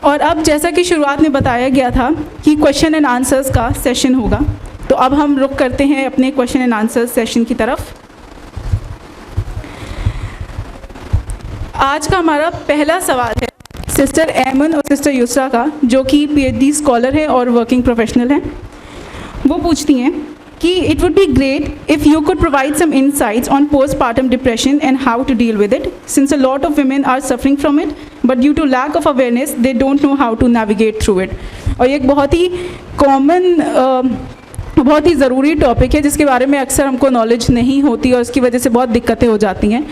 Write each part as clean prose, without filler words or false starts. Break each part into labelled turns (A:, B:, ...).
A: और अब जैसा कि शुरुआत में बताया गया था कि क्वेश्चन एंड आंसर्स का सेशन होगा, तो अब हम रुक करते हैं अपने क्वेश्चन एंड आंसर्स सेशन की तरफ। आज का हमारा पहला सवाल है सिस्टर एमन और सिस्टर युसरा का, जो कि पीएचडी स्कॉलर है और वर्किंग प्रोफेशनल हैं। वो पूछती हैं कि it would be great if you could provide some insights on postpartum depression and how to deal with it, since a lot of women are suffering from it but due to lack of awareness they don't know how to navigate through it. और ये एक बहुत ही common बहुत ही ज़रूरी topic है जिसके बारे में अक्सर हमको नॉलेज नहीं होती और उसकी वजह से बहुत दिक्कतें हो जाती हैं।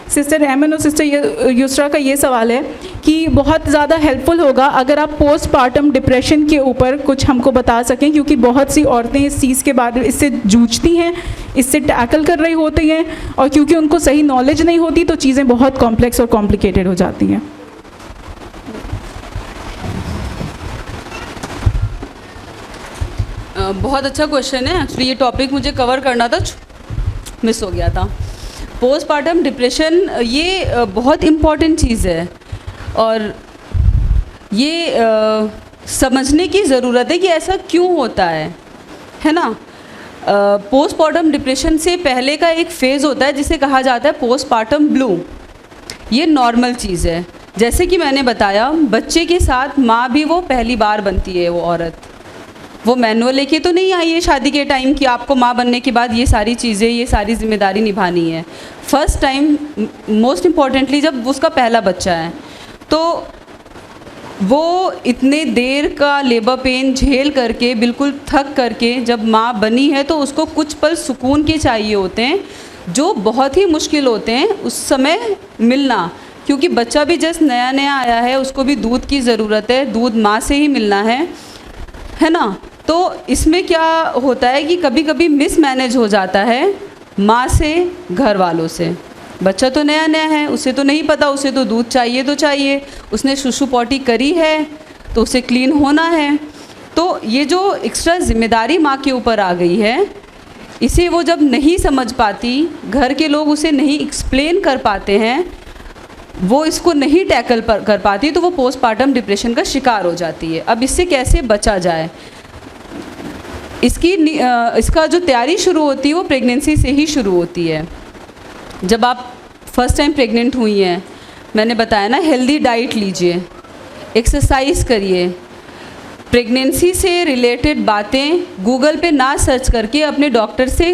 A: सिस्टर एमन और सिस्टर युसरा का ये सवाल है कि बहुत ज़्यादा हेल्पफुल होगा अगर आप पोस्टपार्टम डिप्रेशन के ऊपर कुछ हमको बता सकें, क्योंकि बहुत सी औरतें इस चीज़ के बारे में इससे जूझती हैं, इससे टैकल कर रही होती हैं, और क्योंकि उनको सही नॉलेज नहीं होती तो चीज़ें बहुत कॉम्प्लेक्स और कॉम्प्लिकेटेड हो जाती हैं।
B: बहुत अच्छा क्वेश्चन है। एक्चुअली ये टॉपिक मुझे कवर करना था, मिस हो गया था। पोस्टपार्टम डिप्रेशन ये बहुत इम्पॉर्टेंट चीज़ है और ये समझने की ज़रूरत है कि ऐसा क्यों होता है ना। पोस्टपार्टम डिप्रेशन से पहले का एक फ़ेज़ होता है जिसे कहा जाता है पोस्टपार्टम ब्लू। ये नॉर्मल चीज़ है। जैसे कि मैंने बताया, बच्चे के साथ माँ भी वो पहली बार बनती है। वो औरत वो मैनुअल लेके तो नहीं आई है शादी के टाइम कि आपको माँ बनने के बाद ये सारी चीज़ें, ये सारी जिम्मेदारी निभानी है। फर्स्ट टाइम, मोस्ट इम्पॉर्टेंटली, जब उसका पहला बच्चा है तो वो इतने देर का लेबर पेन झेल करके, बिल्कुल थक करके जब माँ बनी है तो उसको कुछ पल सुकून के चाहिए होते हैं, जो बहुत ही मुश्किल होते हैं उस समय मिलना, क्योंकि बच्चा भी जस्ट नया नया आया है, उसको भी दूध की ज़रूरत है, दूध माँ से ही मिलना है ना। तो इसमें क्या होता है कि कभी कभी मिसमैनेज हो जाता है माँ से, घर वालों से। बच्चा तो नया नया है, उसे तो नहीं पता, उसे तो दूध चाहिए तो चाहिए, उसने शुशु पॉटी करी है तो उसे क्लीन होना है। तो ये जो एक्स्ट्रा जिम्मेदारी माँ के ऊपर आ गई है, इसे वो जब नहीं समझ पाती, घर के लोग उसे नहीं एक्सप्लेन कर पाते हैं, वो इसको नहीं टैकल कर पाती, तो वो पोस्टपार्टम डिप्रेशन का शिकार हो जाती है। अब इससे कैसे बचा जाए, इसका जो तैयारी शुरू होती है वो प्रेगनेंसी से ही शुरू होती है। जब आप फर्स्ट टाइम प्रेग्नेंट हुई हैं, मैंने बताया ना, हेल्दी डाइट लीजिए, एक्सरसाइज करिए, प्रेगनेंसी से रिलेटेड बातें गूगल पे ना सर्च करके अपने डॉक्टर से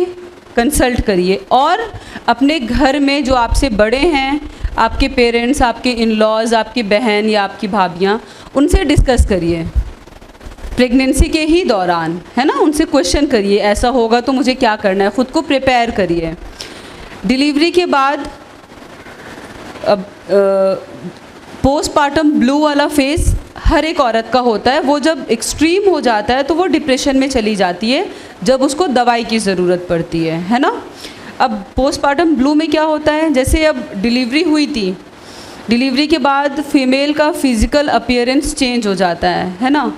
B: कंसल्ट करिए, और अपने घर में जो आपसे बड़े हैं, आपके पेरेंट्स, आपके इन-लॉज़, आपकी बहन या आपकी भाभियाँ, उनसे डिस्कस करिए प्रेगनेंसी के ही दौरान, है ना। उनसे क्वेश्चन करिए, ऐसा होगा तो मुझे क्या करना है, ख़ुद को प्रिपेयर करिए। डिलीवरी के बाद अब पोस्टपार्टम ब्लू वाला फेज़ हर एक औरत का होता है। वो जब एक्सट्रीम हो जाता है तो वो डिप्रेशन में चली जाती है, जब उसको दवाई की ज़रूरत पड़ती है ना। अब पोस्टपार्टम ब्लू में क्या होता है, जैसे अब डिलीवरी हुई थी, डिलीवरी के बाद फीमेल का फिज़िकल अपीयरेंस चेंज हो जाता है ना।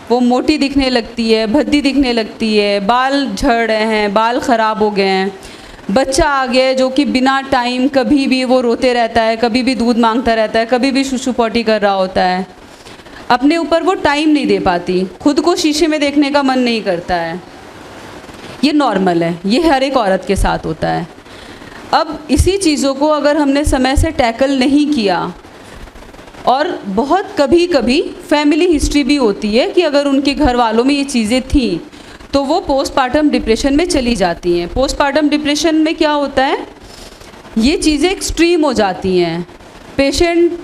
B: वो मोटी दिखने लगती है, भद्दी दिखने लगती है, बाल झड़ रहे हैं, बाल ख़राब हो गए हैं, बच्चा आ गया है जो कि बिना टाइम कभी भी वो रोते रहता है, कभी भी दूध मांगता रहता है, कभी भी शुशु पॉटी कर रहा होता है, अपने ऊपर वो टाइम नहीं दे पाती, खुद को शीशे में देखने का मन नहीं करता है। ये नॉर्मल है, ये हर एक औरत के साथ होता है। अब इसी चीज़ों को अगर हमने समय से टैकल नहीं किया, और बहुत कभी कभी फैमिली हिस्ट्री भी होती है कि अगर उनके घर वालों में ये चीज़ें थी तो वो पोस्टपार्टम डिप्रेशन में चली जाती हैं। पोस्टपार्टम डिप्रेशन में क्या होता है, ये चीज़ें एक्सट्रीम हो जाती हैं। पेशेंट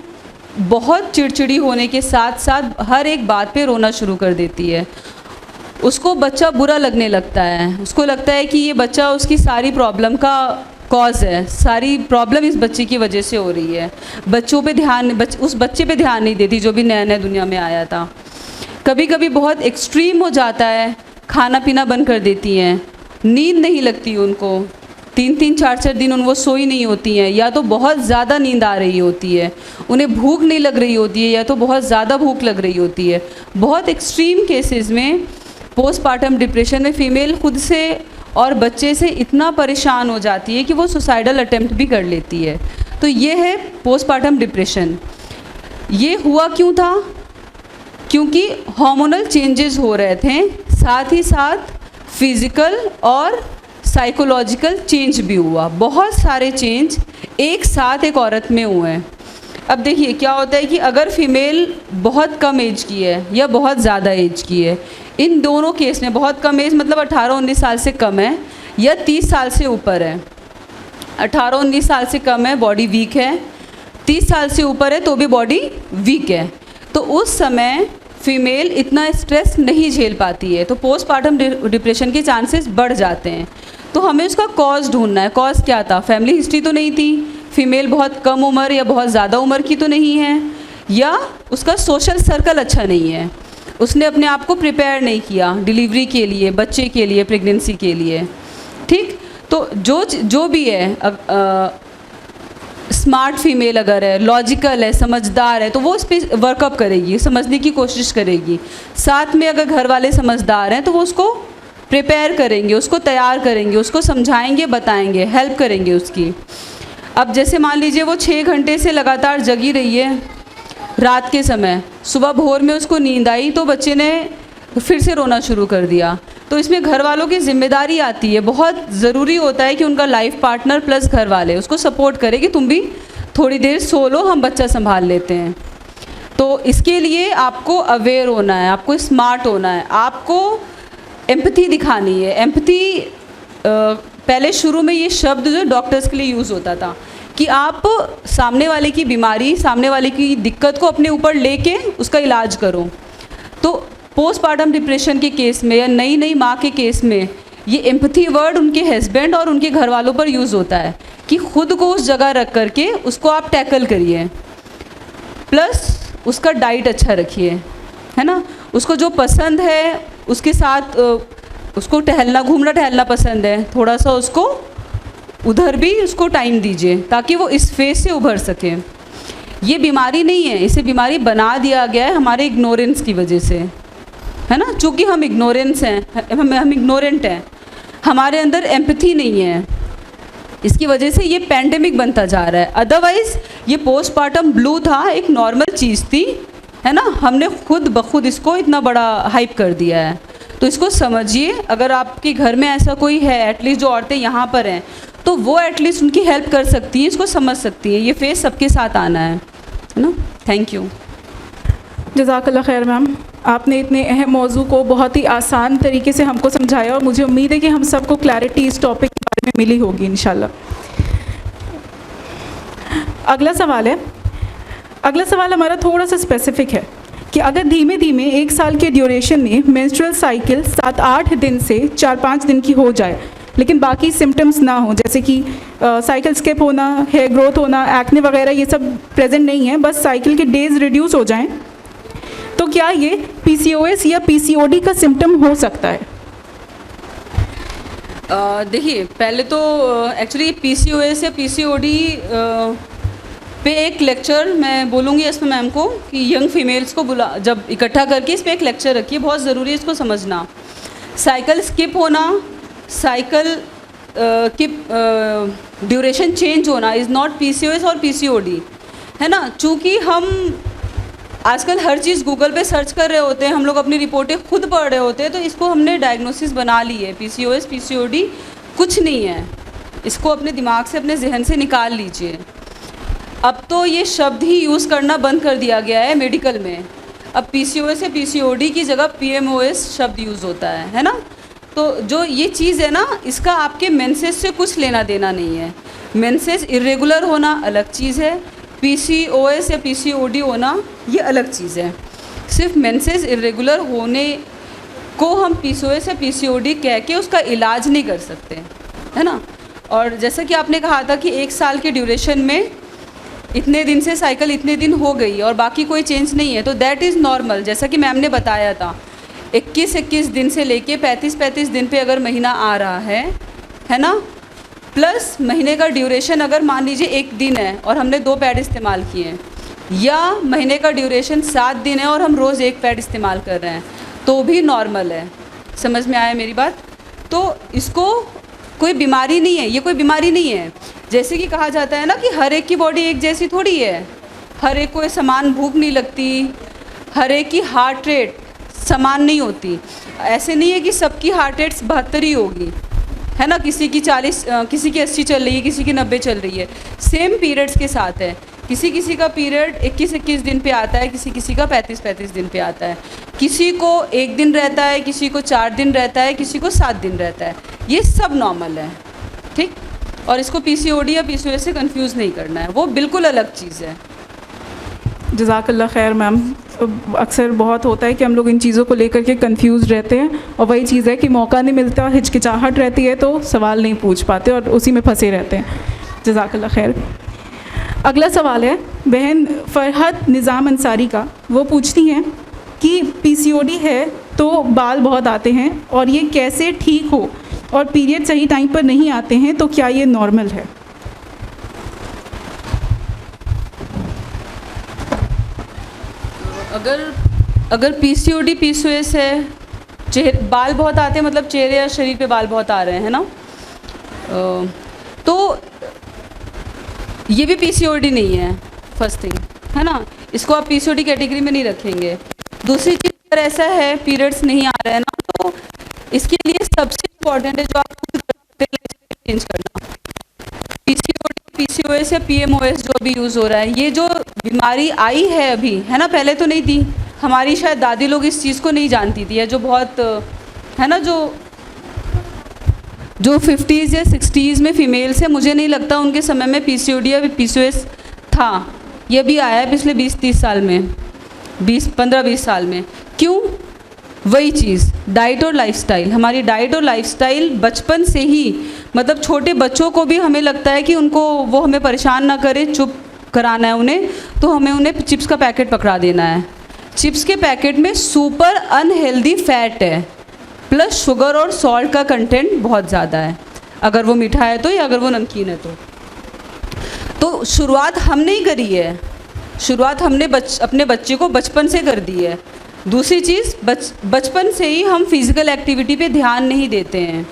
B: बहुत चिड़चिड़ी होने के साथ साथ हर एक बात पे रोना शुरू कर देती है, उसको बच्चा बुरा लगने लगता है, उसको लगता है कि ये बच्चा उसकी सारी प्रॉब्लम का कॉज है, सारी प्रॉब्लम इस बच्चे की वजह से हो रही है। बच्चों पे ध्यान उस बच्चे पे ध्यान नहीं देती जो भी नया नया दुनिया में आया था। कभी कभी बहुत एक्सट्रीम हो जाता है, खाना पीना बंद कर देती हैं, नींद नहीं लगती उनको, 3-3 4-4 दिन उनको सोई नहीं होती हैं, या तो बहुत ज़्यादा नींद आ रही होती है, उन्हें भूख नहीं लग रही होती है, या तो बहुत ज़्यादा भूख लग रही होती है। बहुत एक्सट्रीम केसेस में पोस्टपार्टम डिप्रेशन में फ़ीमेल खुद से और बच्चे से इतना परेशान हो जाती है कि वो सुसाइडल अटेम्प्ट भी कर लेती है। तो ये है पोस्टपार्टम डिप्रेशन। ये हुआ क्यों था, क्योंकि हार्मोनल चेंजेस हो रहे थे, साथ ही साथ फिज़िकल और साइकोलॉजिकल चेंज भी हुआ। बहुत सारे चेंज एक साथ एक औरत में हुए हैं। अब देखिए क्या होता है कि अगर फीमेल बहुत कम एज की है या बहुत ज़्यादा एज की है, इन दोनों केस में बहुत कम एज मतलब 18-19 साल से कम है या 30 साल से ऊपर है। 18-19 साल से कम है, बॉडी वीक है, 30 साल से ऊपर है तो भी बॉडी वीक है, तो उस समय फीमेल इतना स्ट्रेस नहीं झेल पाती है, तो पोस्टपार्टम डिप्रेशन के चांसेस बढ़ जाते हैं। तो हमें उसका कॉज ढूंढना है। कॉज क्या था? फैमिली हिस्ट्री तो नहीं थी, फीमेल बहुत कम उम्र या बहुत ज़्यादा उम्र की तो नहीं है, या उसका सोशल सर्कल अच्छा नहीं है, उसने अपने आप को प्रिपेयर नहीं किया डिलीवरी के लिए, बच्चे के लिए, प्रेगनेंसी के लिए। ठीक, तो जो भी है स्मार्ट फीमेल अगर है, लॉजिकल है, समझदार है, तो वो उस पर वर्कअप करेगी, समझने की कोशिश करेगी। साथ में अगर घर वाले समझदार हैं तो वो उसको प्रिपेयर करेंगे, उसको तैयार करेंगे, उसको समझाएंगे, बताएंगे, हेल्प करेंगे उसकी। अब जैसे मान लीजिए वो 6 घंटे से लगातार जगी रही है रात के समय, सुबह भोर में उसको नींद आई तो बच्चे ने फिर से रोना शुरू कर दिया, तो इसमें घर वालों की जिम्मेदारी आती है। बहुत ज़रूरी होता है कि उनका लाइफ पार्टनर प्लस घर वाले उसको सपोर्ट करें कि तुम भी थोड़ी देर सो लो, हम बच्चा संभाल लेते हैं। तो इसके लिए आपको अवेयर होना है, आपको स्मार्ट होना है, आपको एम्पैथी दिखानी है। एम्पैथी पहले शुरू में ये शब्द जो डॉक्टर्स के लिए यूज़ होता था कि आप सामने वाले की बीमारी, सामने वाले की दिक्कत को अपने ऊपर लेके उसका इलाज करो। तो पोस्टपार्टम डिप्रेशन के केस में या नई नई माँ के केस में ये एम्पैथी वर्ड उनके हस्बैंड और उनके घर वालों पर यूज़ होता है कि खुद को उस जगह रख करके उसको आप टैकल करिए, प्लस उसका डाइट अच्छा रखिए, है ना। उसको जो पसंद है उसके साथ उसको टहलना, घूमना टहलना पसंद है, थोड़ा सा उसको उधर भी उसको टाइम दीजिए ताकि वो इस फेज से उभर सके। ये बीमारी नहीं है, इसे बीमारी बना दिया गया है हमारे इग्नोरेंस की वजह से, है ना। चूँकि हम इग्नोरेंस हैं, हम इग्नोरेंट हैं, हमारे अंदर एम्पैथी नहीं है, इसकी वजह से ये पैंडेमिक बनता जा रहा है। अदरवाइज़ ये पोस्टपार्टम ब्लू था, एक नॉर्मल चीज़ थी, है ना। हमने खुद ब खुद इसको इतना बड़ा हाइप कर दिया है। तो इसको समझिए, अगर आपके घर में ऐसा कोई है, एटलीस्ट जो औरतें यहाँ पर हैं, तो वो एटलीस्ट उनकी हेल्प कर सकती हैं, इसको समझ सकती है। ये फेस सबके साथ आना है ना। Thank you.
A: जज़ाकल्लाह खैर मैम, आपने इतने अहम मौजू को बहुत ही आसान तरीके से हमको समझाया और मुझे उम्मीद है कि हम सबको क्लैरिटी इस टॉपिक के बारे में मिली होगी इंशाल्लाह। अगला सवाल हमारा थोड़ा सा स्पेसिफिक है कि अगर धीमे धीमे 1 साल के ड्यूरेशन में मेंस्ट्रुअल साइकिल 7-8 दिन से 4-5 दिन की हो जाए, लेकिन बाकी सिम्टम्स ना हो, जैसे कि साइकिल स्किप होना, हेयर ग्रोथ होना, एक्ने वगैरह, ये सब प्रेजेंट नहीं है, बस साइकिल के डेज रिड्यूस हो जाएं, तो क्या ये PCOS या PCOD का सिम्टम हो सकता है?
B: देखिए, पहले तो एक्चुअली PCOS या PCOD पे एक लेक्चर मैं बोलूँगी इसमें मैम को कि यंग फीमेल्स को जब इकट्ठा करके इस पर एक लेक्चर रखिए, बहुत ज़रूरी है इसको समझना। साइकिल स्किप होना, साइकिल की ड्यूरेशन चेंज होना इज़ नॉट PCOS और PCOD, है ना। चूँकि हम आजकल हर चीज़ गूगल पे सर्च कर रहे होते हैं, हम लोग अपनी रिपोर्टें खुद पढ़ रहे होते हैं, तो इसको हमने डायग्नोसिस बना ली है। PCOS PCOD कुछ नहीं है, इसको अपने दिमाग से, अपने जहन से निकाल लीजिए। अब तो ये शब्द ही यूज़ करना बंद कर दिया गया है मेडिकल में। अब PCOS या PCOD की जगह PMOS शब्द यूज़ होता है ना। तो जो ये चीज़ है ना, इसका आपके मेंसेस से कुछ लेना देना नहीं है। मेंसेस इरेगुलर होना अलग चीज़ है, PCOS या PCOD होना ये अलग चीज़ है। सिर्फ मेंसेस इरेगुलर होने को हम PCOS या PCOD कह के उसका इलाज नहीं कर सकते, है ना। और जैसा कि आपने कहा था कि 1 साल के ड्यूरेशन में इतने दिन से साइकिल इतने दिन हो गई और बाकी कोई चेंज नहीं है, तो दैट इज़ नॉर्मल। जैसा कि मैम ने बताया था, 21-21 दिन से लेके 35-35 दिन पे अगर महीना आ रहा है ना, प्लस महीने का ड्यूरेशन अगर मान लीजिए 1 दिन है और हमने 2 पैड इस्तेमाल किए हैं, या महीने का ड्यूरेशन 7 दिन है और हम रोज़ 1 पैड इस्तेमाल कर रहे हैं, तो भी नॉर्मल है। समझ में आया मेरी बात? तो इसको कोई बीमारी नहीं है, ये कोई बीमारी नहीं है। जैसे कि कहा जाता है ना कि हर एक की बॉडी एक जैसी थोड़ी है, हर एक को समान भूख नहीं लगती, हर एक की हार्ट रेट समान नहीं होती। ऐसे नहीं है कि सबकी हार्ट रेट 72 ही होगी, है ना, किसी की 40, किसी की 80 चल रही है, किसी की 90 चल रही है। सेम पीरियड्स के साथ है, किसी किसी का पीरियड 21-21 दिन पे आता है, किसी किसी का 35-35 दिन पे आता है, किसी को 1 दिन रहता है, किसी को 4 दिन रहता है, किसी को 7 दिन रहता है। ये सब नॉर्मल है, ठीक। और इसको पीसीओडी या पीसीओएस से कंफ्यूज नहीं करना है, वो बिल्कुल अलग चीज़ है।
A: जज़ाकल्लाह खैर मैम। अक्सर बहुत होता है कि हम लोग इन चीज़ों को लेकर के कंफ्यूज रहते हैं, और वही चीज़ है कि मौका नहीं मिलता, हिचकिचाहट रहती है तो सवाल नहीं पूछ पाते और उसी में फंसे रहते हैं। जज़ाकल्लाह खैर। अगला सवाल है बहन फरहत निज़ाम अंसारी का। वो पूछती हैं कि पीसीओडी है तो बाल बहुत आते हैं और ये कैसे ठीक हो, और पीरियड सही टाइम पर नहीं आते हैं तो क्या ये नॉर्मल है?
B: अगर पीसीओडी पीसीओएस है, बाल बहुत आते हैं मतलब चेहरे या शरीर पे बाल बहुत आ रहे हैं ना, तो ये भी पीसीओडी नहीं है, फर्स्ट थिंग, है ना। इसको आप पीसीओडी कैटेगरी में नहीं रखेंगे। दूसरी चीज़, अगर ऐसा है पीरियड्स नहीं आ रहे हैं ना, तो इसके लिए सबसे इम्पॉर्टेंट है जो आप चेंज करना। पीसीओडी पीसीओएस या पीएमओएस जो अभी यूज़ हो रहा है, ये जो बीमारी आई है अभी, है ना, पहले तो नहीं थी। हमारी शायद दादी लोग इस चीज़ को नहीं जानती थी, या जो बहुत, है ना, जो 50s या 60s में फीमेल्स है, मुझे नहीं लगता उनके समय में पीसीओडी या पीसीओएस था। ये भी आया है पिछले 20-30 साल में, 15-20 साल में। क्यों? वही चीज़, डाइट और लाइफस्टाइल। हमारी डाइट और लाइफस्टाइल बचपन से ही, मतलब छोटे बच्चों को भी हमें लगता है कि उनको वो हमें परेशान ना करे, चुप कराना है उन्हें, तो हमें उन्हें चिप्स का पैकेट पकड़ा देना है। चिप्स के पैकेट में सुपर अनहेल्दी फैट है, प्लस शुगर और सॉल्ट का कंटेंट बहुत ज़्यादा है, अगर वो मीठा है तो, या अगर वो नमकीन है तो शुरुआत हमने ही करी है, शुरुआत हमने अपने बच्चे को बचपन से कर दी है। दूसरी चीज़, बचपन से ही हम फिज़िकल एक्टिविटी पे ध्यान नहीं देते हैं,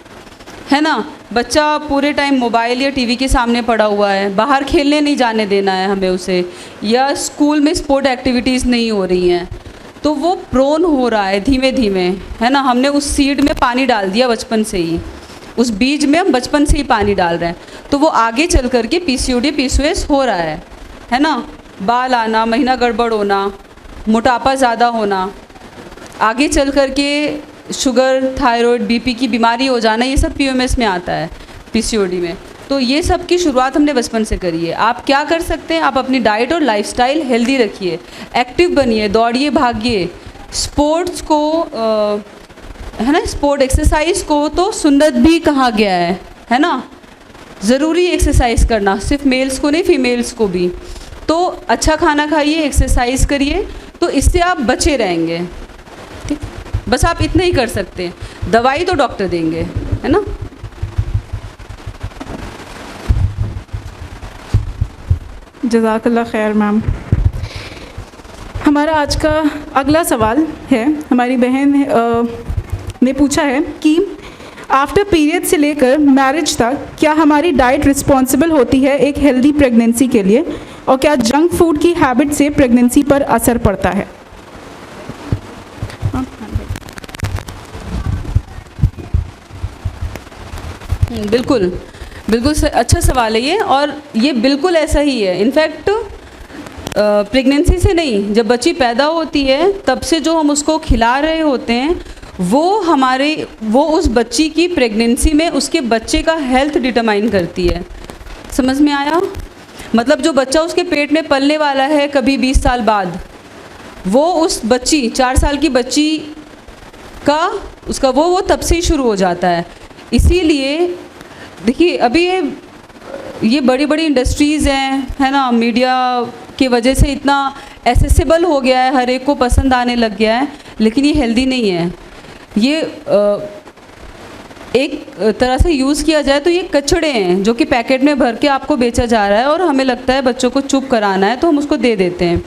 B: है ना। बच्चा पूरे टाइम मोबाइल या टीवी के सामने पड़ा हुआ है, बाहर खेलने नहीं जाने देना है हमें उसे, या स्कूल में स्पोर्ट एक्टिविटीज़ नहीं हो रही हैं, तो वो प्रोन हो रहा है धीमे धीमे, है ना। हमने उस सीड में पानी डाल दिया बचपन से ही, उस बीज में हम बचपन से ही पानी डाल रहे हैं, तो वो आगे चल कर के पीसीओडी पीसीओएस हो रहा है ना। बाल आना, महीना गड़बड़ होना, मोटापा ज़्यादा होना, आगे चल कर के शुगर, थायराइड, बीपी की बीमारी हो जाना, ये सब पीएमएस में आता है, पीसीओडी में। तो ये सब की शुरुआत हमने बचपन से करी है। आप क्या कर सकते हैं, आप अपनी डाइट और लाइफस्टाइल हेल्दी रखिए, एक्टिव बनिए, दौड़िए, भागिए, स्पोर्ट्स को, है ना, स्पोर्ट एक्सरसाइज को तो सुन्नत भी कहा गया है ना। ज़रूरी एक्सरसाइज करना, सिर्फ मेल्स को नहीं, फीमेल्स को भी। तो अच्छा खाना खाइए, एक्सरसाइज करिए, तो इससे आप बचे रहेंगे, ठीक। बस आप इतना ही कर सकते हैं, दवाई तो डॉक्टर देंगे, है ना।
A: जज़ाकल्लाह खैर मैम। हमारा आज का अगला सवाल है, हमारी बहन ने पूछा है कि आफ्टर पीरियड से लेकर मैरिज तक क्या हमारी डाइट रिस्पॉन्सिबल होती है एक हेल्दी प्रेगनेंसी के लिए, और क्या जंक फूड की हैबिट से प्रेगनेंसी पर असर पड़ता है?
B: बिल्कुल अच्छा सवाल है ये, और ये बिल्कुल ऐसा ही है। इनफैक्ट प्रेगनेंसी से नहीं, जब बच्ची पैदा होती है तब से जो हम उसको खिला रहे होते हैं वो उस बच्ची की प्रेगनेंसी में उसके बच्चे का हेल्थ डिटरमाइन करती है। समझ में आया? मतलब जो बच्चा उसके पेट में पलने वाला है कभी 20 साल बाद, वो उस बच्ची 4 साल की बच्ची का उसका वो तब से ही शुरू हो जाता है। इसीलिए देखिए अभी ये बड़ी बड़ी इंडस्ट्रीज़ हैं, है ना, मीडिया की वजह से इतना एसेसिबल हो गया है, हर एक को पसंद आने लग गया है, लेकिन ये हेल्दी नहीं है। ये एक तरह से यूज़ किया जाए तो ये कचड़े हैं जो कि पैकेट में भर के आपको बेचा जा रहा है, और हमें लगता है बच्चों को चुप कराना है तो हम उसको दे देते हैं।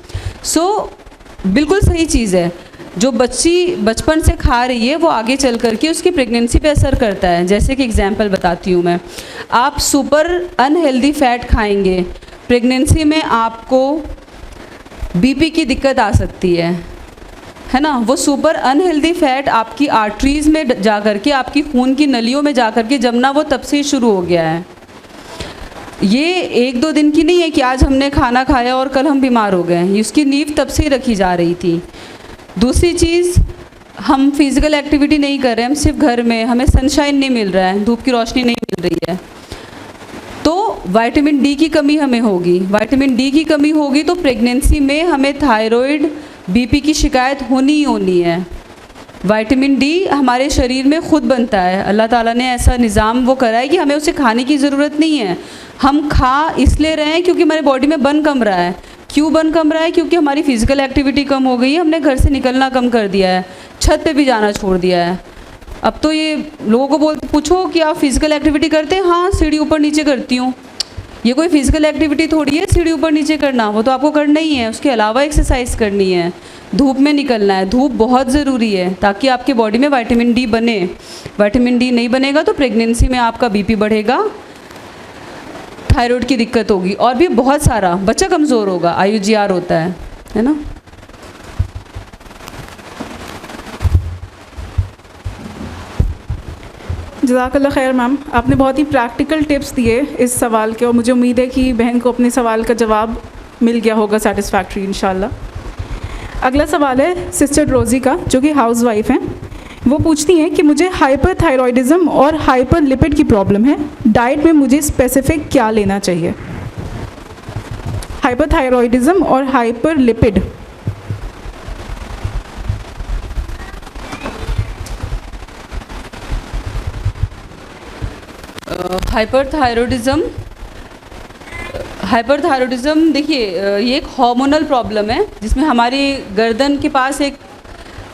B: बिल्कुल सही चीज़ है, जो बच्ची बचपन से खा रही है वो आगे चल कर के उसकी प्रेगनेंसी पे असर करता है। जैसे कि एग्जांपल बताती हूँ मैं, आप सुपर अनहेल्दी फैट खाएंगे, प्रेगनेंसी में आपको बीपी की दिक्कत आ सकती है है ना, वो सुपर अनहेल्दी फैट आपकी आर्टरीज़ में जा कर के, आपकी खून की नलियों में जा कर के जमना वो तब से ही शुरू हो गया है। ये एक दो दिन की नहीं है कि आज हमने खाना खाया और कल हम बीमार हो गए, उसकी नींव तब से ही रखी जा रही थी। दूसरी चीज़, हम फिज़िकल एक्टिविटी नहीं कर रहे हैं, हम सिर्फ घर में, हमें सनशाइन नहीं मिल रहा है, धूप की रोशनी नहीं मिल रही है, तो विटामिन डी की कमी हमें होगी। विटामिन डी की कमी होगी तो प्रेगनेंसी में हमें थायराइड, बीपी की शिकायत होनी ही होनी है। विटामिन डी हमारे शरीर में खुद बनता है, अल्लाह ताला ने ऐसा निज़ाम वो करा है कि हमें उसे खाने की ज़रूरत नहीं है। हम खा इसलिए रहे हैं क्योंकि हमारे बॉडी में बन कम रहा है। क्यों बन कम रहा है? क्योंकि हमारी फ़िज़िकल एक्टिविटी कम हो गई है, हमने घर से निकलना कम कर दिया है, छत पे भी जाना छोड़ दिया है। अब तो ये लोगों को पूछो कि आप फ़िज़िकल एक्टिविटी करते हैं? हाँ, सीढ़ी ऊपर नीचे करती हूँ। ये कोई फ़िज़िकल एक्टिविटी थोड़ी है सीढ़ी ऊपर नीचे करना, वो तो आपको करना ही है। उसके अलावा एक्सरसाइज करनी है, धूप में निकलना है। धूप बहुत ज़रूरी है ताकि आपके बॉडी में विटामिन डी बने। विटामिन डी नहीं बनेगा तो प्रेगनेंसी में आपका बीपी बढ़ेगा, थायराइड की दिक्कत होगी, और भी बहुत सारा, बच्चा कमज़ोर होगा, IUGR होता है ना।
A: जज़ाकल्लाह खैर मैम, आपने बहुत ही प्रैक्टिकल टिप्स दिए इस सवाल के, और मुझे उम्मीद है कि बहन को अपने सवाल का जवाब मिल गया होगा सेटिस्फैक्ट्री इंशाल्लाह। अगला सवाल है सिस्टर रोज़ी का, जो कि हाउस वाइफ हैं। वो पूछती हैं कि मुझे हाइपरथायरॉयडिज़म और हाइपरलिपिड की प्रॉब्लम है, डाइट में मुझे स्पेसिफिक क्या लेना चाहिए? हाइपरथायरॉयडिज़म और हाइपरलिपिड।
B: हाइपरथायरॉयडिज़म देखिए, ये एक हार्मोनल प्रॉब्लम है जिसमें हमारी गर्दन के पास एक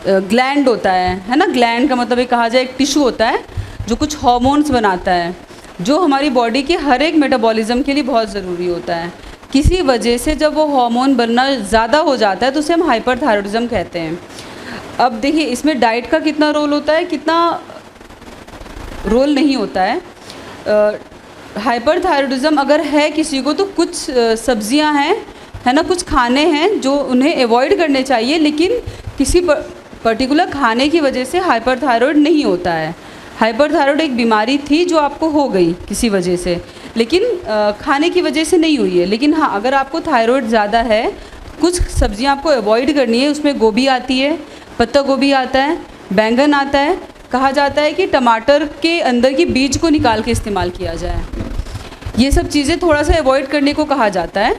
B: ग्लैंड होता है ना। ग्लैंड का मतलब ये कहा जाए एक टिश्यू होता है जो कुछ हार्मोन्स बनाता है, जो हमारी बॉडी के हर एक मेटाबॉलिज्म के लिए बहुत ज़रूरी होता है। किसी वजह से जब वो हार्मोन बनना ज़्यादा हो जाता है तो उसे हम हाइपरथायरॉयडिज़म कहते हैं। अब देखिए, इसमें डाइट का कितना रोल होता है, कितना रोल नहीं होता है। हाइपरथायरॉयडिज़म अगर है किसी को तो कुछ सब्जियां हैं, है ना, कुछ खाने हैं जो उन्हें अवॉइड करने चाहिए, लेकिन किसी पर्टिकुलर खाने की वजह से हाइपरथायरॉयड नहीं होता है। हाइपरथायरॉयड एक बीमारी थी जो आपको हो गई किसी वजह से, लेकिन खाने की वजह से नहीं हुई है। लेकिन हाँ, अगर आपको थायराइड ज़्यादा है, कुछ सब्जियां आपको अवॉइड करनी है। उसमें गोभी आती है, पत्ता गोभी आता है, बैंगन आता है। कहा जाता है कि टमाटर के अंदर की बीज को निकाल के इस्तेमाल किया जाए। ये सब चीज़ें थोड़ा सा अवॉइड करने को कहा जाता है,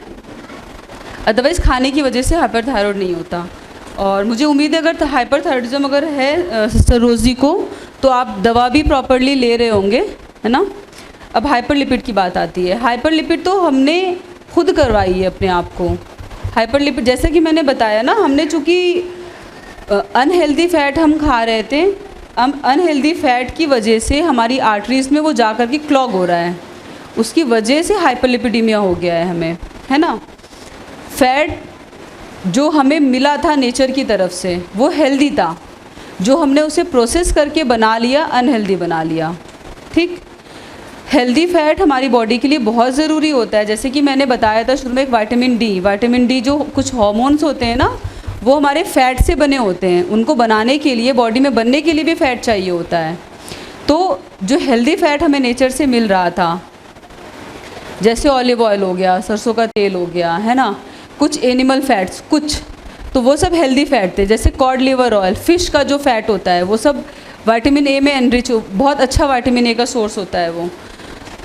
B: अदरवाइज़ खाने की वजह से हाइपरथायरॉयड नहीं होता। और मुझे उम्मीद है अगर हाइपरथायरॉयडिज़म अगर है सिस्टर रोज़ी को, तो आप दवा भी प्रॉपरली ले रहे होंगे, है ना। अब हाइपरलिपिड की बात आती है। हाइपरलिपिड तो हमने खुद करवाई है अपने आप को। हाइपरलिपिड जैसे कि मैंने बताया ना, हमने चूँकि अनहेल्दी फ़ैट हम खा रहे थे, अनहेल्दी फ़ैट की वजह से हमारी आर्टरीज़ में वो जा कर के क्लॉग हो रहा है, उसकी वजह से हाइपरलिपिडीमिया हो गया है हमें, है ना। फ़ैट जो हमें मिला था नेचर की तरफ से वो हेल्दी था, जो हमने उसे प्रोसेस करके बना लिया, अनहेल्दी बना लिया। ठीक, हेल्दी फ़ैट हमारी बॉडी के लिए बहुत ज़रूरी होता है। जैसे कि मैंने बताया था शुरू में, एक विटामिन डी जो कुछ हार्मोन्स होते हैं ना, वो हमारे फ़ैट से बने होते हैं। उनको बनाने के लिए, बॉडी में बनने के लिए भी फ़ैट चाहिए होता है। तो जो हेल्दी फ़ैट हमें नेचर से मिल रहा था, जैसे ऑलिव ऑयल हो गया, सरसों का तेल हो गया, है ना, कुछ एनिमल फैट्स, कुछ तो वो सब हेल्दी फ़ैट थे। जैसे कॉड लिवर ऑयल, फ़िश का जो फ़ैट होता है, वो सब विटामिन ए में एनरिच, बहुत अच्छा विटामिन ए का सोर्स होता है वो।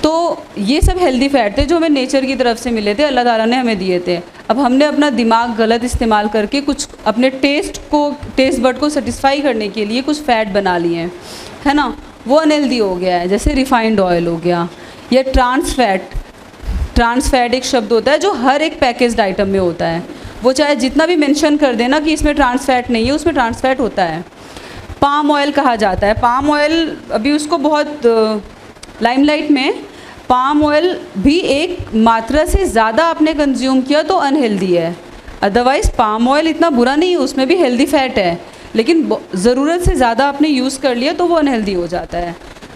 B: तो ये सब हेल्दी फ़ैट थे जो हमें नेचर की तरफ से मिले थे, अल्लाह ताला ने हमें दिए थे। अब हमने अपना दिमाग गलत इस्तेमाल करके कुछ अपने टेस्ट बड को सेटिस्फाई करने के लिए कुछ फ़ैट बना लिए हैं, है ना, वो अनहेल्दी हो गया है। जैसे रिफाइंड ऑयल हो गया, या ट्रांस फैट एक शब्द होता है जो हर एक पैकेज्ड आइटम में होता है। वो चाहे जितना भी मेंशन कर देना कि इसमें ट्रांस फैट नहीं है, उसमें ट्रांस फैट होता है। पाम ऑयल कहा जाता है, पाम ऑयल अभी उसको बहुत लाइमलाइट में, पाम ऑयल भी एक मात्रा से ज़्यादा आपने कंज्यूम किया तो अनहेल्दी है। अदरवाइज़ पाम ऑयल इतना बुरा नहीं है, उसमें भी हेल्दी फ़ैट है, लेकिन ज़रूरत से ज़्यादा आपने यूज़ कर लिया तो वो अनहेल्दी हो जाता है।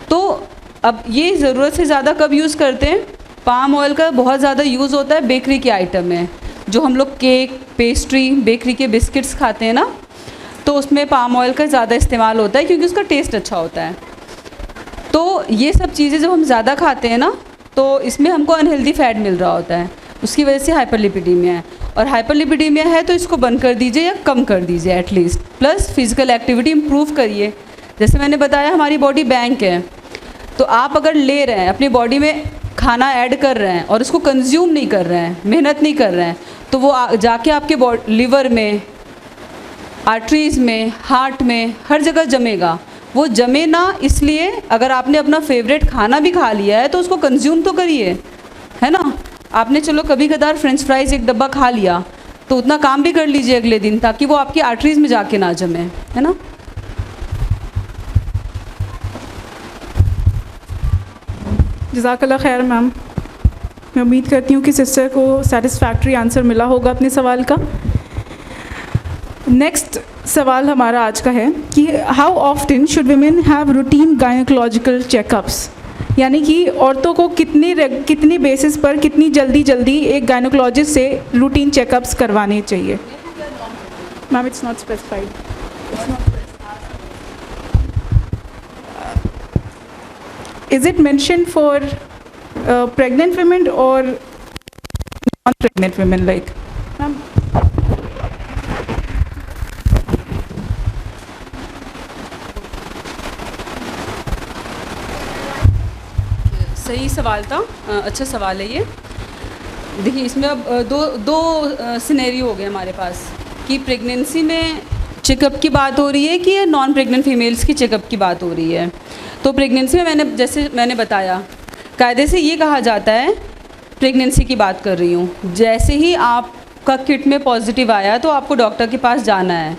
B: तो अब ये ज़रूरत से ज़्यादा कब यूज़ करते हैं? पाम ऑयल का बहुत ज़्यादा यूज़ होता है बेकरी के आइटम में, जो हम लोग केक, पेस्ट्री, बेकरी के बिस्किट्स खाते हैं ना, तो उसमें पाम ऑयल का ज़्यादा इस्तेमाल होता है क्योंकि उसका टेस्ट अच्छा होता है। तो ये सब चीज़ें जब हम ज़्यादा खाते हैं ना तो इसमें हमको अनहेल्दी फैट मिल रहा होता है, उसकी वजह से हाइपरलिपिडीमिया है। और हाइपरलिपिडीमिया है तो इसको बंद कर दीजिए या कम कर दीजिए at least. Plus physical activity improve करिए। जैसे मैंने बताया हमारी बॉडी बैंक है, तो आप अगर ले रहे हैं अपनी बॉडी में खाना ऐड कर रहे हैं और उसको कंज्यूम नहीं कर रहे हैं, मेहनत नहीं कर रहे हैं, तो वो जाके आपके लिवर में, आर्टरीज़ में, हार्ट में, हर जगह जमेगा। वो जमे ना, इसलिए अगर आपने अपना फेवरेट खाना भी खा लिया है तो उसको कंज्यूम तो करिए, है ना। आपने चलो कभी कदार फ्रेंच फ्राइज़ एक डब्बा खा लिया तो उतना काम भी कर लीजिए अगले दिन, ताकि वो आपकी आर्टरीज़ में जाके ना जमे, है ना।
A: जज़ाकल्लाह खैर मैम। मैं उम्मीद करती हूँ कि सिस्टर को सेटिस्फैक्ट्री आंसर मिला होगा अपने सवाल का। नेक्स्ट सवाल हमारा आज का है कि how often should women have routine gynaecological checkups, यानी कि औरतों को कितनी बेसिस पर कितनी जल्दी एक गायनोकोलॉजिस्ट से रूटीन चेकअप्स करवाने चाहिए। Ma'am it's not specified. Is it mentioned for pregnant women or non-pregnant women? Like, ma'am.
B: सही सवाल था, अच्छा सवाल है ये। देखिए इसमें अब दो सिनेरियो हो गए हमारे पास कि प्रेगनेंसी में चेकअप की बात हो रही है कि नॉन प्रेग्नेंट फीमेल्स की चेकअप की बात हो रही है। तो प्रेगनेंसी में जैसे मैंने बताया, कायदे से ये कहा जाता है, प्रेगनेंसी की बात कर रही हूँ, जैसे ही आपका किट में पॉजिटिव आया तो आपको डॉक्टर के पास जाना है,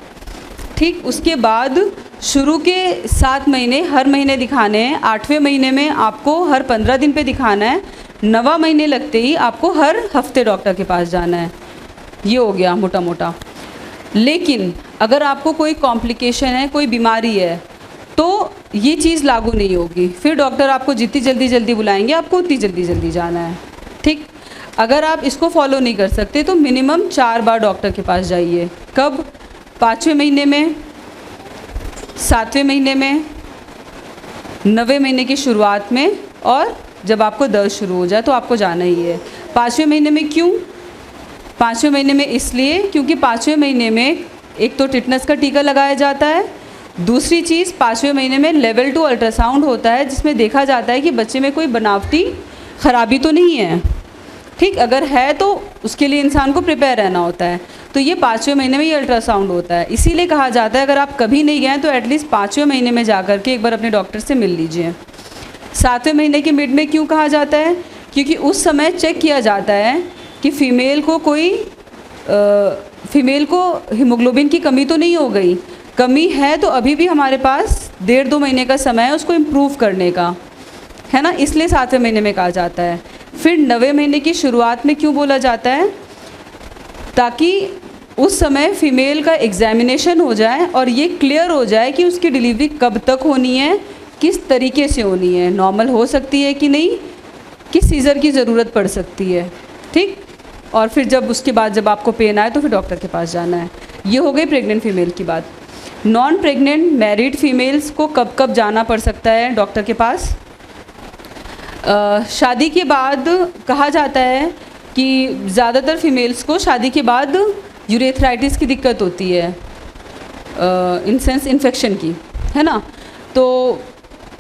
B: ठीक। उसके बाद शुरू के 7 महीने हर महीने दिखाने हैं, 8वें महीने में आपको हर 15 दिन पे दिखाना है, 9वां महीने लगते ही आपको हर हफ्ते डॉक्टर के पास जाना है। ये हो गया मोटा मोटा। लेकिन अगर आपको कोई कॉम्प्लिकेशन है, कोई बीमारी है, तो ये चीज़ लागू नहीं होगी। फिर डॉक्टर आपको जितनी जल्दी बुलाएंगे आपको उतनी जल्दी जाना है, ठीक। अगर आप इसको फॉलो नहीं कर सकते तो मिनिमम 4 बार डॉक्टर के पास जाइए। कब? 5वें महीने में, 7वें महीने में, 9वें महीने की शुरुआत में, और जब आपको दर्द शुरू हो जाए तो आपको जाना ही है। 5वें महीने में क्यों? 5वें महीने में इसलिए क्योंकि 5वें महीने में एक तो टिटनस का टीका लगाया जाता है, दूसरी चीज़ 5वें महीने में लेवल 2 अल्ट्रासाउंड होता है जिसमें देखा जाता है कि बच्चे में कोई बनावटी ख़राबी तो नहीं है, ठीक। अगर है तो उसके लिए इंसान को प्रिपेयर रहना होता है। तो ये 5वें महीने में ये अल्ट्रासाउंड होता है। इसीलिए कहा जाता है अगर आप कभी नहीं गए तो एटलीस्ट 5वें महीने में जा कर के एक बार अपने डॉक्टर से मिल लीजिए। 7वें महीने के मिड में क्यों कहा जाता है? क्योंकि उस समय चेक किया जाता है कि फ़ीमेल को हीमोग्लोबिन की कमी तो नहीं हो गई। कमी है तो अभी भी हमारे पास 1.5-2 महीने का समय है उसको इम्प्रूव करने का, है ना। इसलिए 7वें महीने में कहा जाता है। फिर 9वें महीने की शुरुआत में क्यों बोला जाता है? ताकि उस समय फ़ीमेल का एग्जामिनेशन हो जाए और ये क्लियर हो जाए कि उसकी डिलीवरी कब तक होनी है, किस तरीके से होनी है, नॉर्मल हो सकती है कि नहीं, कि सीज़र की ज़रूरत पड़ सकती है, ठीक। और फिर जब उसके बाद जब आपको पेन आए तो फिर डॉक्टर के पास जाना है। ये हो गई प्रेग्नेंट फ़ीमेल की बात। नॉन प्रेग्नेंट मैरिड फीमेल्स को कब कब जाना पड़ सकता है डॉक्टर के पास? शादी के बाद कहा जाता है कि ज़्यादातर फीमेल्स को शादी के बाद यूरेथ्राइटिस की दिक्कत होती है, इंसेंस इन्फेक्शन की, है ना। तो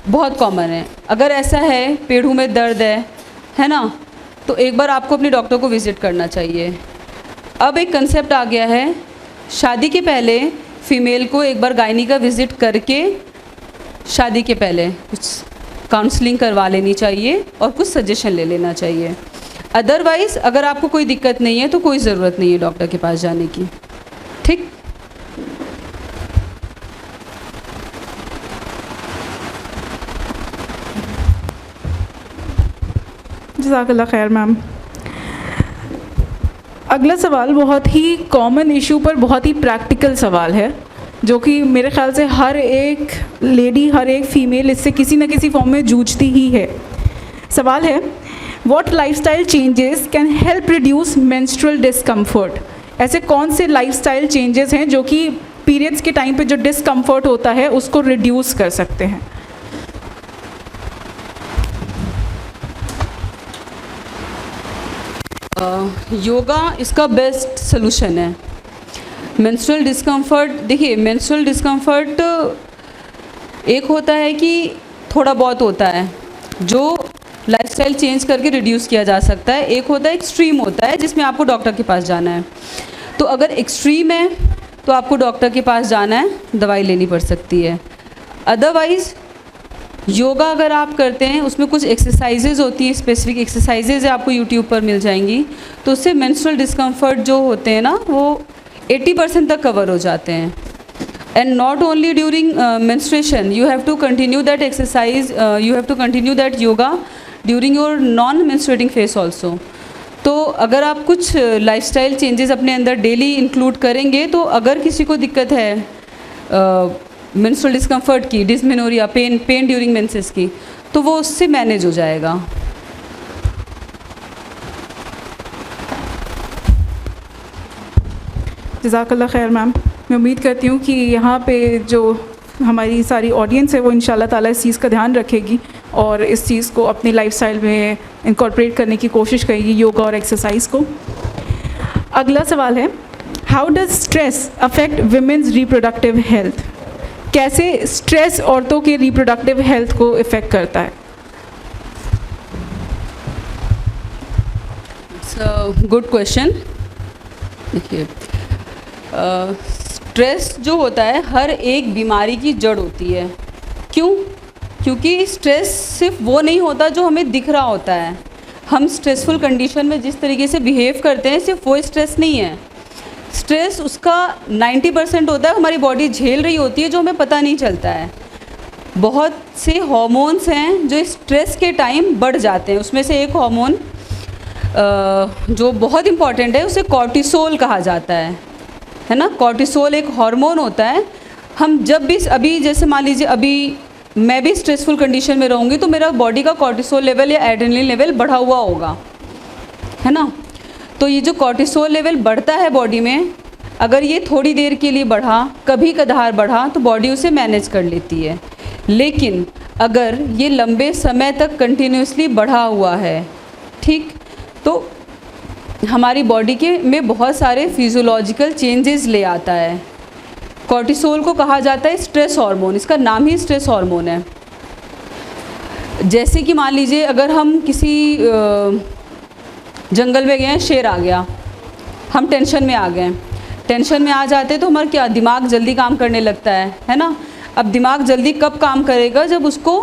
B: बहुत कॉमन है। अगर ऐसा है, पेड़ों में दर्द है ना, तो एक बार आपको अपने डॉक्टर को विज़िट करना चाहिए। अब एक कंसेप्ट आ गया है, शादी के पहले फ़ीमेल को एक बार गायनी का विज़िट करके शादी के पहले कुछ काउंसलिंग करवा लेनी चाहिए और कुछ सजेशन ले लेना चाहिए। अदरवाइज़ अगर आपको कोई दिक्कत नहीं है तो कोई ज़रूरत नहीं है डॉक्टर के पास जाने की, ठीक।
A: जज़ाकल्लाह खैर मैम। अगला सवाल बहुत ही कॉमन इशू पर बहुत ही प्रैक्टिकल सवाल है, जो कि मेरे ख़्याल से हर एक लेडी, हर एक फ़ीमेल इससे किसी न किसी फॉर्म में जूझती ही है। सवाल है, what lifestyle changes can help reduce menstrual discomfort? ऐसे कौन से लाइफस्टाइल चेंजेस हैं जो कि पीरियड्स के टाइम पे जो डिस्कम्फर्ट होता है उसको रिड्यूस कर सकते हैं।
B: योगा इसका बेस्ट सोल्यूशन है। मेंस्ट्रुअल डिस्कम्फर्ट, देखिए मेंस्ट्रुअल डिस्कम्फर्ट एक होता है कि थोड़ा बहुत होता है जो लाइफस्टाइल चेंज करके रिड्यूस किया जा सकता है, एक होता है एक्सट्रीम होता है जिसमें आपको डॉक्टर के पास जाना है। तो अगर एक्सट्रीम है तो आपको डॉक्टर के पास जाना है, दवाई लेनी पड़ सकती है। अदरवाइज़ योगा अगर आप करते हैं उसमें कुछ एक्सरसाइजेज होती हैं, स्पेसिफिक एक्सरसाइजेज आपको यूट्यूब पर मिल जाएंगी, तो उससे मेंस्ट्रुअल डिस्कम्फर्ट जो होते हैं ना वो 80% तक कवर हो जाते हैं। And not only during menstruation, you have to continue that exercise, you have to continue that yoga during your non menstruating phase also. तो अगर आप कुछ लाइफस्टाइल चेंजेस अपने अंदर डेली इंक्लूड करेंगे तो अगर किसी को दिक्कत है मेंस्ट्रुअल डिस्कम्फर्ट की, डिस्मेनोरिया, पेन ड्यूरिंग मेंसेस की, तो वो उससे मैनेज हो जाएगा।
A: जज़ाकल्लाह खैर मैम। मैं उम्मीद करती हूँ कि यहाँ पे जो हमारी सारी ऑडियंस है वो इंशाल्लाह ताला इस चीज़ का ध्यान रखेगी और इस चीज़ को अपनी लाइफस्टाइल में इनकॉर्पोरेट करने की कोशिश करेगी, योगा और एक्सरसाइज को। अगला सवाल है, how does stress affect women's reproductive health? कैसे स्ट्रेस औरतों के रिप्रोडक्टिव हेल्थ को इफ़ेक्ट करता है?
B: It's a good question. देखिए स्ट्रेस जो होता है हर एक बीमारी की जड़ होती है। क्यों? क्योंकि स्ट्रेस सिर्फ वो नहीं होता जो हमें दिख रहा होता है। हम स्ट्रेसफुल कंडीशन में जिस तरीके से बिहेव करते हैं सिर्फ वो स्ट्रेस नहीं है। स्ट्रेस उसका 90% होता है, हमारी बॉडी झेल रही होती है जो हमें पता नहीं चलता है। बहुत से हार्मोन्स हैं जो स्ट्रेस के टाइम बढ़ जाते हैं। उसमें से एक हार्मोन जो बहुत इम्पॉर्टेंट है उसे कॉर्टिसोल कहा जाता है ना। कॉर्टिसोल एक हार्मोन होता है। हम जब भी अभी जैसे मान लीजिए अभी मैं भी स्ट्रेसफुल कंडीशन में रहूँगी तो मेरा बॉडी का कॉर्टिसोल लेवल या एड्रेनलिन लेवल बढ़ा हुआ होगा, है ना। तो ये जो कॉर्टिसोल लेवल बढ़ता है बॉडी में, अगर ये थोड़ी देर के लिए बढ़ा, कभी कभार बढ़ा, तो बॉडी उसे मैनेज कर लेती है। लेकिन अगर ये लंबे समय तक कंटिन्यूसली बढ़ा हुआ है, ठीक, तो हमारी बॉडी के में बहुत सारे फिजियोलॉजिकल चेंजेस ले आता है। कॉर्टिसोल को कहा जाता है स्ट्रेस हार्मोन, इसका नाम ही स्ट्रेस हार्मोन है। जैसे कि मान लीजिए अगर हम किसी जंगल में गए हैं, शेर आ गया, हम टेंशन में आ गए, टेंशन में आ जाते हैं तो हमारा क्या दिमाग जल्दी काम करने लगता है ना। अब दिमाग जल्दी कब काम करेगा? जब उसको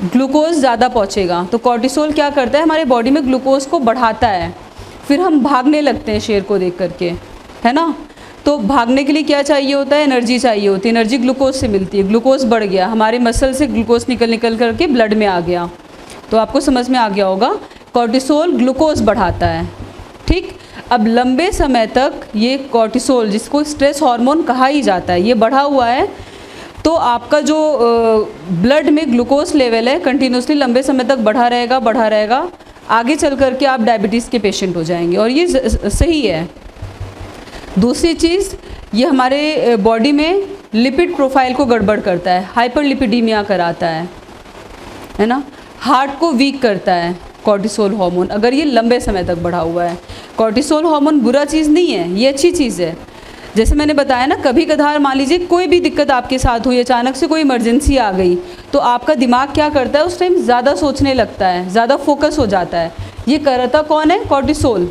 B: ग्लूकोज ज़्यादा पहुँचेगा। तो कॉर्टिसोल क्या करता है, हमारे बॉडी में ग्लूकोज को बढ़ाता है, फिर हम भागने लगते हैं शेर को देख करके, है ना। तो भागने के लिए क्या चाहिए होता है? एनर्जी चाहिए होती है। एनर्जी ग्लूकोज से मिलती है। ग्लूकोज बढ़ गया, हमारे मसल से ग्लूकोज निकल करके ब्लड में आ गया। तो आपको समझ में आ गया होगा, कॉर्टिसोल ग्लूकोज बढ़ाता है, ठीक। अब लंबे समय तक ये कॉर्टिसोल, जिसको स्ट्रेस हार्मोन कहा ही जाता है, ये बढ़ा हुआ है, तो आपका जो ब्लड में ग्लूकोज लेवल है कंटिन्यूसली लंबे समय तक बढ़ा रहेगा। आगे चल करके आप डायबिटीज़ के पेशेंट हो जाएंगे, और ये सही है। दूसरी चीज़, ये हमारे बॉडी में लिपिड प्रोफाइल को गड़बड़ करता है, हाइपरलिपिडीमिया कराता है ना। हार्ट को वीक करता है कॉर्टिसोल हार्मोन, अगर ये लंबे समय तक बढ़ा हुआ है। कॉर्टिसोल हार्मोन बुरा चीज़ नहीं है, ये अच्छी चीज़ है। जैसे मैंने बताया ना, कभी कभार मान लीजिए कोई भी दिक्कत आपके साथ हुई, अचानक से कोई इमरजेंसी आ गई, तो आपका दिमाग क्या करता है, उस टाइम ज़्यादा सोचने लगता है, ज़्यादा फोकस हो जाता है। ये करता कौन है? कॉर्टिसोल।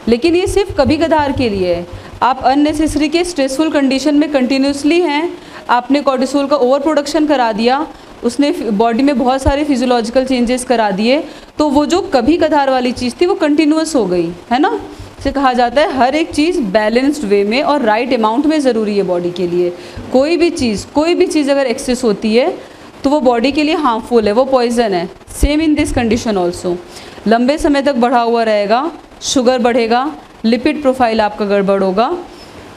B: लेकिन ये सिर्फ कभी कभार के लिए है। आप अननेसेसरी के स्ट्रेसफुल कंडीशन में कंटिन्यूसली हैं, आपने कॉर्टिसोल का ओवर प्रोडक्शन करा दिया, उसने बॉडी में बहुत सारे फिजियोलॉजिकल चेंजेस करा दिए, तो वो जो कभी कभार वाली चीज़ थी वो कंटिन्यूस हो गई, है ना। इसे कहा जाता है हर एक चीज़ बैलेंस्ड वे में और राइट अमाउंट में ज़रूरी है बॉडी के लिए। कोई भी चीज़ अगर एक्सेस होती है तो वो बॉडी के लिए हार्मफुल है, वो पॉइजन है। Same in this condition also, लंबे समय तक बढ़ा हुआ रहेगा, शुगर बढ़ेगा, लिपिड प्रोफाइल आपका गड़बड़ होगा,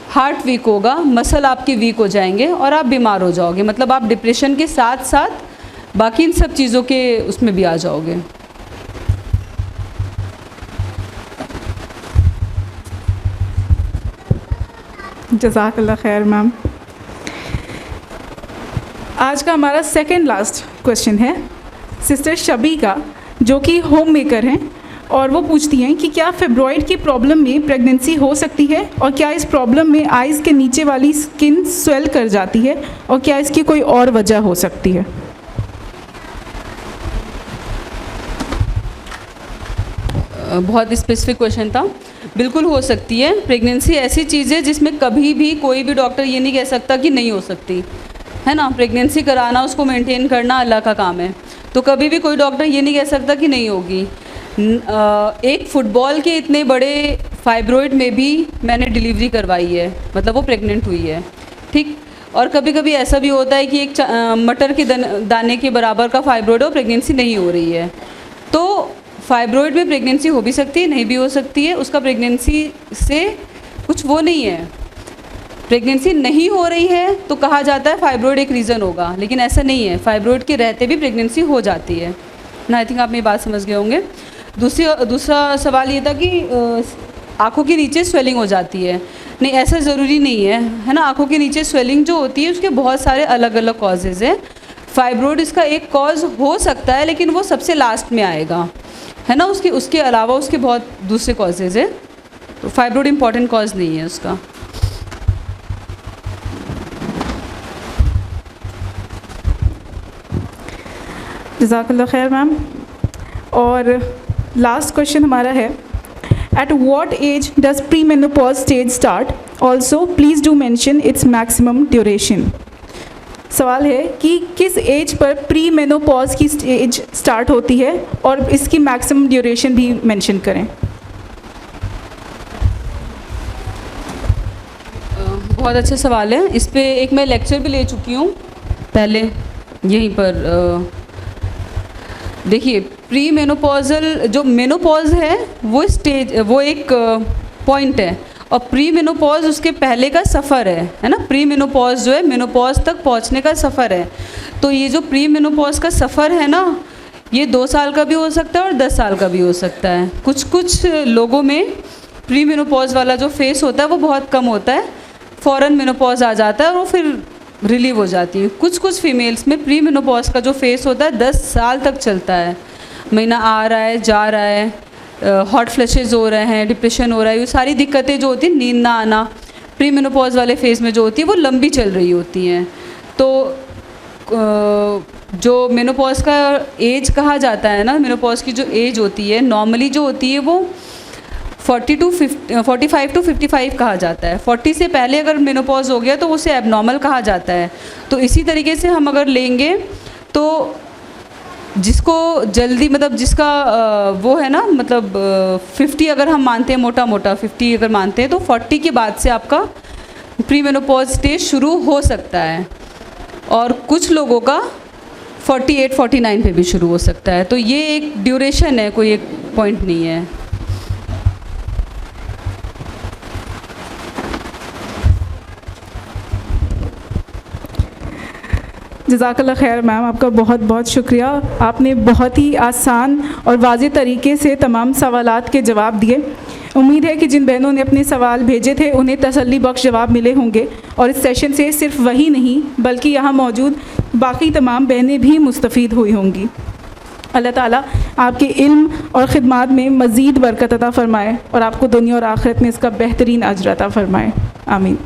B: हार्ट वीक होगा, मसल आपके वीक हो जाएंगे और आप बीमार हो जाओगे। मतलब आप डिप्रेशन के साथ साथ बाकी इन सब चीज़ों के उसमें भी आ जाओगे।
A: जज़ाकल्लाह खैर मैम। आज का हमारा सेकंड लास्ट क्वेश्चन है सिस्टर शबी का, जो कि होम मेकर हैं, और वो पूछती हैं कि क्या फिब्रॉइड की प्रॉब्लम में प्रेगनेंसी हो सकती है, और क्या इस प्रॉब्लम में आइज़ के नीचे वाली स्किन स्वेल कर जाती है, और क्या इसकी कोई और वजह हो सकती है?
B: बहुत स्पेसिफिक क्वेश्चन था। बिल्कुल हो सकती है। प्रेगनेंसी ऐसी चीज़ है जिसमें कभी भी कोई भी डॉक्टर ये नहीं कह सकता कि नहीं हो सकती, है ना। प्रेगनेंसी कराना, उसको मेंटेन करना अल्लाह का काम है, तो कभी भी कोई डॉक्टर ये नहीं कह सकता कि नहीं होगी। एक फुटबॉल के इतने बड़े फाइब्रॉइड में भी मैंने डिलीवरी करवाई है, मतलब वो प्रेग्नेंट हुई है, ठीक। और कभी कभी ऐसा भी होता है कि एक मटर के दाने के बराबर का फाइब्रॉइड और प्रेगनेंसी नहीं हो रही है। तो फाइब्रॉइड में प्रेगनेंसी हो भी सकती है, नहीं भी हो सकती है, उसका प्रेगनेंसी से कुछ वो नहीं है। प्रेगनेंसी नहीं हो रही है तो कहा जाता है फाइब्रॉइड एक रीज़न होगा, लेकिन ऐसा नहीं है। फाइब्रॉइड के रहते भी प्रेगनेंसी हो जाती है ना। आई थिंक आप ये बात समझ गए होंगे। दूसरा सवाल ये था कि आँखों के नीचे स्वेलिंग हो जाती है। नहीं, ऐसा ज़रूरी नहीं है ना। आँखों के नीचे स्वेलिंग जो होती है उसके बहुत सारे अलग अलग कॉजेज़ हैं। फाइब्रॉइड इसका एक कॉज हो सकता है, लेकिन वो सबसे लास्ट में आएगा, है ना। उसके अलावा उसके बहुत दूसरे कॉजेज़ हैं, तो फाइब्रॉइड इम्पॉर्टेंट कॉज नहीं है उसका।
A: जज़ाकल्लाह खैर मैम। और लास्ट क्वेश्चन हमारा है, at what age does pre menopause stage start, also please do mention its maximum duration. सवाल है कि किस एज पर प्री मेनोपॉज की स्टेज स्टार्ट होती है, और इसकी मैक्सिमम ड्यूरेशन भी मेंशन करें।
B: बहुत अच्छा सवाल है। इस पे एक मैं लेक्चर भी ले चुकी हूँ पहले यहीं पर। देखिए, प्री मेनोपॉजल जो मेनोपॉज है वो एक पॉइंट है, और प्री मेनोपॉज उसके पहले का सफ़र है ना। प्री मेनोपॉज जो है मेनोपॉज तक पहुंचने का सफ़र है। तो ये जो प्री मेनोपॉज का सफ़र है ना, ये 2 साल का भी हो सकता है और 10 साल का भी हो सकता है। कुछ लोगों में प्री मेनोपॉज वाला जो फेस होता है वो बहुत कम होता है, फ़ौरन मेनोपॉज आ जाता है और वो फिर रिलीव हो जाती है। कुछ फीमेल्स में प्री मेनोपॉज का जो फेस होता है 10 साल तक चलता है। महीना आ रहा है, जा रहा है, हॉट फ्लैशेस हो रहे हैं, डिप्रेशन हो रहा है, ये सारी दिक्कतें जो होती हैं, नींद ना आना, प्री मेनोपॉज वाले फेज़ में जो होती है वो लंबी चल रही होती हैं। तो जो मेनोपॉज का एज कहा जाता है ना, मेनोपॉज की जो एज होती है नॉर्मली जो होती है वो 45 टू 55 कहा जाता है। 40 से पहले अगर मेनोपॉज हो गया तो उसे एबनॉर्मल कहा जाता है। तो इसी तरीके से हम अगर लेंगे तो जिसको जल्दी, मतलब जिसका वो है ना, मतलब 50 अगर हम मानते हैं, मोटा 50 अगर मानते हैं, तो 40 के बाद से आपका प्री मेनोपॉज स्टेज शुरू हो सकता है, और कुछ लोगों का 48-49 पे भी शुरू हो सकता है। तो ये एक ड्यूरेशन है, कोई एक पॉइंट नहीं है।
A: जज़ाकल्लाह खैर मैम, आपका बहुत बहुत शुक्रिया। आपने बहुत ही आसान और वाज़ेह तरीके से तमाम सवालात के जवाब दिए। उम्मीद है कि जिन बहनों ने अपने सवाल भेजे थे उन्हें तसल्ली बख्श जवाब मिले होंगे, और इस सेशन से सिर्फ वही नहीं बल्कि यहाँ मौजूद बाकी तमाम बहनें भी मुस्तफ़ीद हुई होंगी। अल्लाह ताला आपके इल्म और ख़िदमात में मज़ीद बरकत अता फ़रमाए, और आपको दुनिया और आखिरत में इसका बेहतरीन अजर अता फ़रमाए। आमीन।